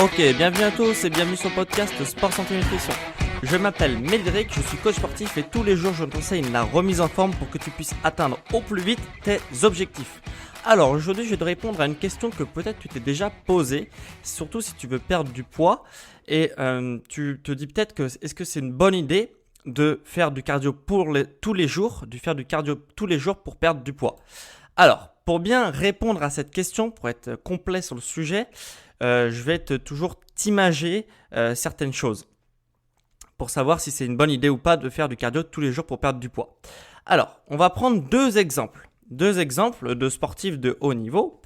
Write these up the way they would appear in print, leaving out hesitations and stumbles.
Ok, bienvenue à tous et bienvenue sur le podcast Sport Santé Nutrition. Je m'appelle Médéric, je suis coach sportif et tous les jours je te conseille la remise en forme pour que tu puisses atteindre au plus vite tes objectifs. Alors aujourd'hui je vais te répondre à une question que peut-être tu t'es déjà posée, surtout si tu veux perdre du poids et tu te dis peut-être que est-ce que c'est une bonne idée de faire du cardio tous les jours pour perdre du poids. Alors, pour bien répondre à cette question, pour être complet sur le sujet, je vais toujours t'imager certaines choses pour savoir si c'est une bonne idée ou pas de faire du cardio tous les jours pour perdre du poids. Alors, on va prendre deux exemples de sportifs de haut niveau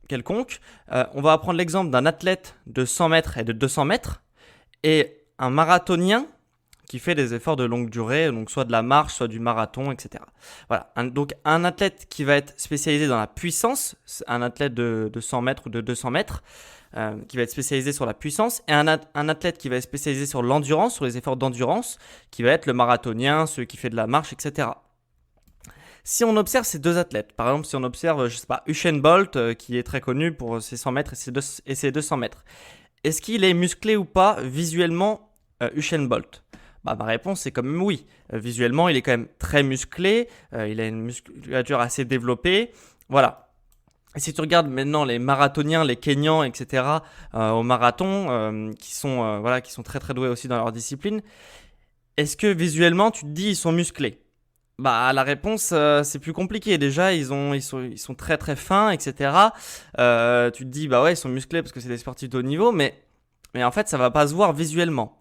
quelconque. On va prendre l'exemple d'un athlète de 100 mètres et de 200 mètres et un marathonien qui fait des efforts de longue durée, donc soit de la marche, soit du marathon, etc. Voilà. Donc un athlète qui va être spécialisé dans la puissance, un athlète de 100 mètres ou de 200 mètres, qui va être spécialisé sur la puissance, et un athlète qui va être spécialisé sur l'endurance, sur les efforts d'endurance, qui va être le marathonien, celui qui fait de la marche, etc. Si on observe ces deux athlètes, par exemple si on observe, Usain Bolt, qui est très connu pour ses 100 mètres et ses 200 mètres, est-ce qu'il est musclé ou pas visuellement Usain Bolt ? Ma réponse c'est quand même oui. Visuellement, il est quand même très musclé, il a une musculature assez développée. Voilà. Et si tu regardes maintenant les marathoniens, les Kenyans, etc. Au marathon, qui sont très très doués aussi dans leur discipline, est-ce que visuellement tu te dis ils sont musclés ? La réponse c'est plus compliqué. Déjà ils sont très très fins, etc. Tu te dis ils sont musclés parce que c'est des sportifs de haut niveau, mais en fait ça va pas se voir visuellement.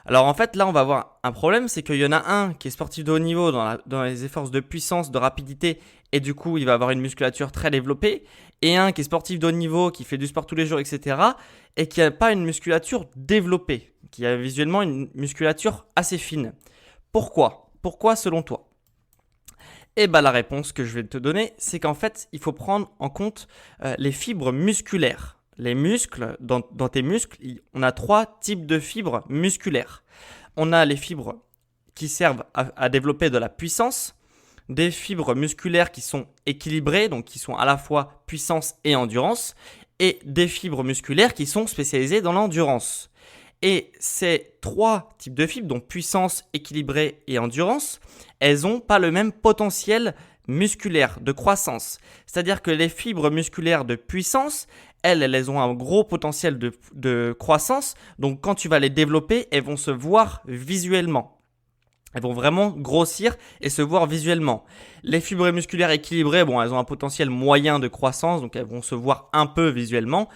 Alors en fait là on va avoir un problème, c'est qu'il y en a un qui est sportif de haut niveau dans les efforts de puissance, de rapidité, et du coup il va avoir une musculature très développée, et un qui est sportif de haut niveau, qui fait du sport tous les jours, etc. et qui n'a pas une musculature développée, qui a visuellement une musculature assez fine. Pourquoi selon toi ? La réponse que je vais te donner, c'est qu'en fait il faut prendre en compte les fibres musculaires. Les muscles, dans tes muscles, on a trois types de fibres musculaires. On a les fibres qui servent à développer de la puissance, des fibres musculaires qui sont équilibrées, donc qui sont à la fois puissance et endurance, et des fibres musculaires qui sont spécialisées dans l'endurance. Et ces trois types de fibres, donc puissance, équilibrée et endurance, elles n'ont pas le même potentiel musculaire de croissance. C'est-à-dire que les fibres musculaires de puissance, elles ont un gros potentiel de croissance. Donc quand tu vas les développer, elles vont se voir visuellement. Elles vont vraiment grossir et se voir visuellement. Les fibres musculaires équilibrées, elles ont un potentiel moyen de croissance, donc elles vont se voir un peu visuellement.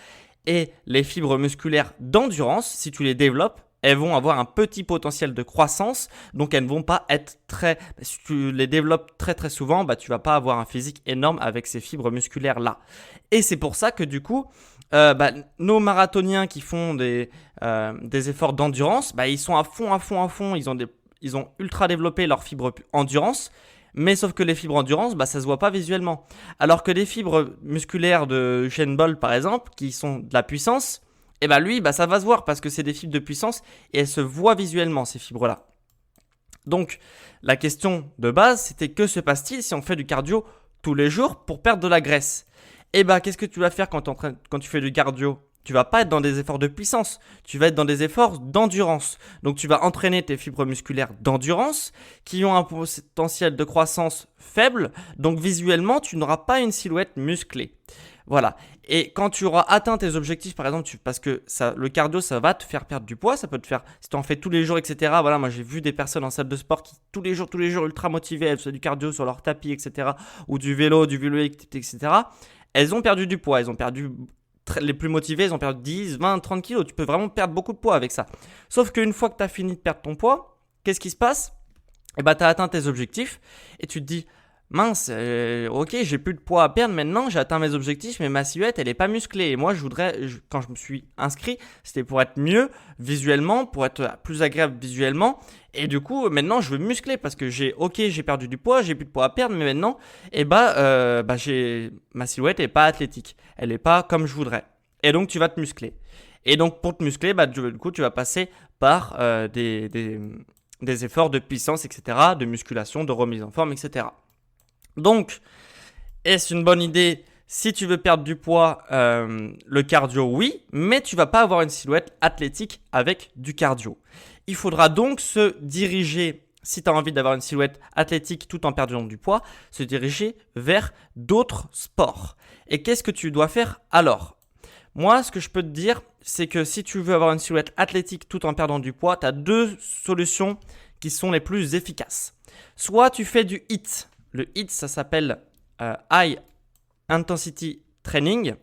Et les fibres musculaires d'endurance, si tu les développes, elles vont avoir un petit potentiel de croissance, donc elles ne vont pas être si tu les développes très très souvent, tu vas pas avoir un physique énorme avec ces fibres musculaires là. Et c'est pour ça que du coup, nos marathoniens qui font des efforts d'endurance, ils sont à fond, ils ont ultra développé leurs fibres endurance. Mais sauf que les fibres endurance, ça se voit pas visuellement. Alors que les fibres musculaires de Usain Bolt par exemple, qui sont de la puissance, lui, ça va se voir parce que c'est des fibres de puissance et elles se voient visuellement, ces fibres-là. Donc, la question de base, c'était que se passe-t-il si on fait du cardio tous les jours pour perdre de la graisse ? Qu'est-ce que tu vas faire quand tu fais du cardio ? Tu vas pas être dans des efforts de puissance, tu vas être dans des efforts d'endurance. Donc tu vas entraîner tes fibres musculaires d'endurance qui ont un potentiel de croissance faible. Donc visuellement, tu n'auras pas une silhouette musclée. Voilà. Et quand tu auras atteint tes objectifs, par exemple, parce que le cardio, ça va te faire perdre du poids, ça peut te faire, si tu en fais tous les jours, etc. Voilà, moi j'ai vu des personnes en salle de sport qui tous les jours, ultra motivées, elles font du cardio sur leur tapis, etc. Ou du vélo électrique, etc. Elles ont perdu du poids, les plus motivés, ils ont perdu 10, 20, 30 kilos. Tu peux vraiment perdre beaucoup de poids avec ça. Sauf qu'une fois que tu as fini de perdre ton poids, qu'est-ce qui se passe ? Tu as atteint tes objectifs et tu te dis mince, ok, j'ai plus de poids à perdre maintenant, j'ai atteint mes objectifs, mais ma silhouette, elle est pas musclée. Et moi, quand je me suis inscrit, c'était pour être mieux visuellement, pour être plus agréable visuellement. Et du coup, maintenant, je veux muscler parce que j'ai perdu du poids, j'ai plus de poids à perdre, mais maintenant, ma silhouette est pas athlétique. Elle est pas comme je voudrais. Et donc, tu vas te muscler. Et donc, pour te muscler, du coup, tu vas passer par des efforts de puissance, etc., de musculation, de remise en forme, etc. Donc, est-ce une bonne idée Si tu veux perdre du poids, le cardio, oui, mais tu vas pas avoir une silhouette athlétique avec du cardio. Il faudra donc se diriger, si tu as envie d'avoir une silhouette athlétique tout en perdant du poids, se diriger vers d'autres sports. Et qu'est-ce que tu dois faire alors ? Moi, ce que je peux te dire, c'est que si tu veux avoir une silhouette athlétique tout en perdant du poids, tu as deux solutions qui sont les plus efficaces. Soit tu fais du HIIT. Le HIIT, ça s'appelle High Intensity Training.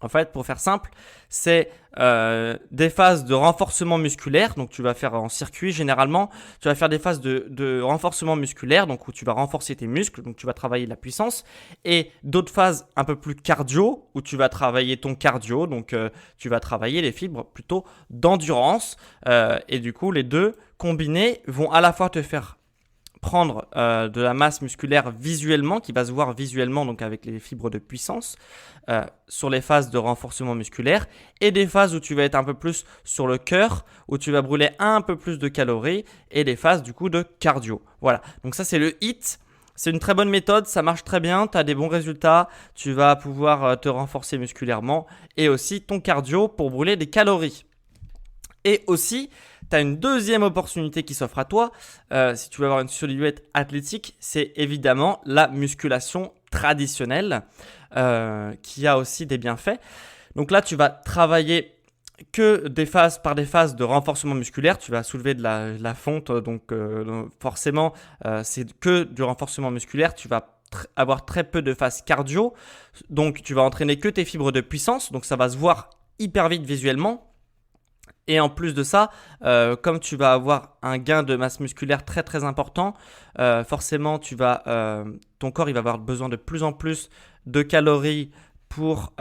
En fait, pour faire simple, c'est des phases de renforcement musculaire. Donc, tu vas faire en circuit généralement. Tu vas faire des phases de renforcement musculaire, donc où tu vas renforcer tes muscles, donc tu vas travailler la puissance. Et d'autres phases un peu plus cardio, où tu vas travailler ton cardio, donc tu vas travailler les fibres plutôt d'endurance. Et du coup, les deux combinés vont à la fois te faire prendre de la masse musculaire visuellement, qui va se voir visuellement donc avec les fibres de puissance sur les phases de renforcement musculaire, et des phases où tu vas être un peu plus sur le cœur, où tu vas brûler un peu plus de calories, et des phases du coup de cardio. Voilà, donc ça c'est le HIIT. C'est une très bonne méthode, ça marche très bien, tu as des bons résultats, tu vas pouvoir te renforcer musculairement, et aussi ton cardio pour brûler des calories. Et aussi, tu as une deuxième opportunité qui s'offre à toi, si tu veux avoir une silhouette athlétique, c'est évidemment la musculation traditionnelle qui a aussi des bienfaits. Donc là, tu vas travailler que des phases de renforcement musculaire, tu vas soulever de la fonte, donc forcément, c'est que du renforcement musculaire, tu vas avoir très peu de phases cardio, donc tu vas entraîner que tes fibres de puissance, donc ça va se voir hyper vite visuellement. Et en plus de ça, comme tu vas avoir un gain de masse musculaire très très important, forcément ton corps il va avoir besoin de plus en plus de calories pour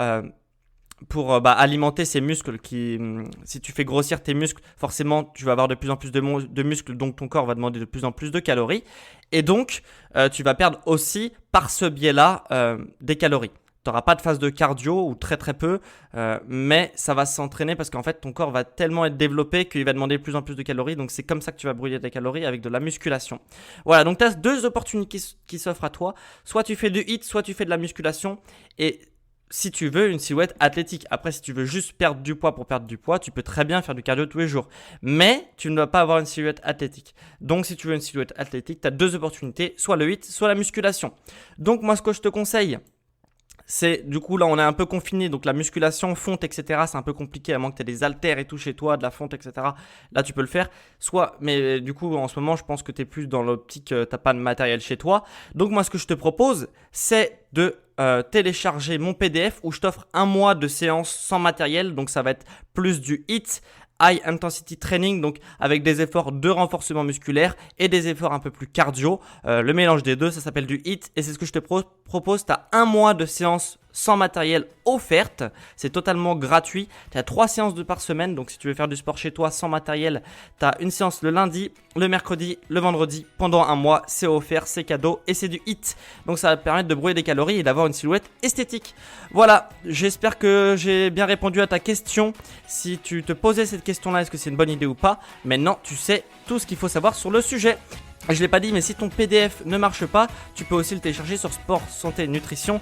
alimenter ces muscles si tu fais grossir tes muscles, forcément tu vas avoir de plus en plus de muscles, donc ton corps va demander de plus en plus de calories. Et donc, tu vas perdre aussi par ce biais-là des calories. Tu n'auras pas de phase de cardio ou très très peu, mais ça va s'entraîner parce qu'en fait ton corps va tellement être développé qu'il va demander de plus en plus de calories. Donc c'est comme ça que tu vas brûler des calories avec de la musculation. Voilà, donc tu as deux opportunités qui s'offrent à toi. Soit tu fais du HIIT, soit tu fais de la musculation. Et si tu veux une silhouette athlétique, après si tu veux juste perdre du poids pour perdre du poids, tu peux très bien faire du cardio tous les jours. Mais tu ne dois pas avoir une silhouette athlétique. Donc si tu veux une silhouette athlétique, tu as deux opportunités, soit le HIIT, soit la musculation. Donc moi ce que je te conseille, c'est du coup là on est un peu confiné, donc la musculation, fonte, etc. c'est un peu compliqué à moins que tu aies des haltères et tout chez toi, de la fonte, etc. Là tu peux le faire. Mais du coup en ce moment je pense que tu es plus dans l'optique, tu n'as pas de matériel chez toi. Donc moi ce que je te propose c'est de télécharger mon PDF où je t'offre un mois de séance sans matériel. Donc ça va être plus du HIIT, High Intensity Training, donc avec des efforts de renforcement musculaire et des efforts un peu plus cardio. Le mélange des deux, ça s'appelle du HIIT et c'est ce que je te propose. Tu as un mois de séance sans matériel offerte. C'est totalement gratuit. Tu as 3 séances par semaine. Donc si tu veux faire du sport chez toi sans matériel, tu as une séance le lundi, le mercredi, le vendredi. Pendant un mois, c'est offert, c'est cadeau et c'est du HIIT. Donc ça va te permettre de brûler des calories et d'avoir une silhouette esthétique. Voilà, j'espère que j'ai bien répondu à ta question. Si tu te posais cette question-là, est-ce que c'est une bonne idée ou pas? Maintenant, tu sais tout ce qu'il faut savoir sur le sujet. Je ne l'ai pas dit, mais si ton PDF ne marche pas, tu peux aussi le télécharger sur Sport Santé Nutrition.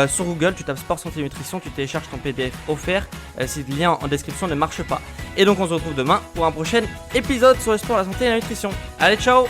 Sur Google, tu tapes Sport Santé Nutrition, tu télécharges ton PDF offert si le lien en description ne marche pas. Et donc on se retrouve demain pour un prochain épisode sur le sport, la santé et la nutrition. Allez, ciao!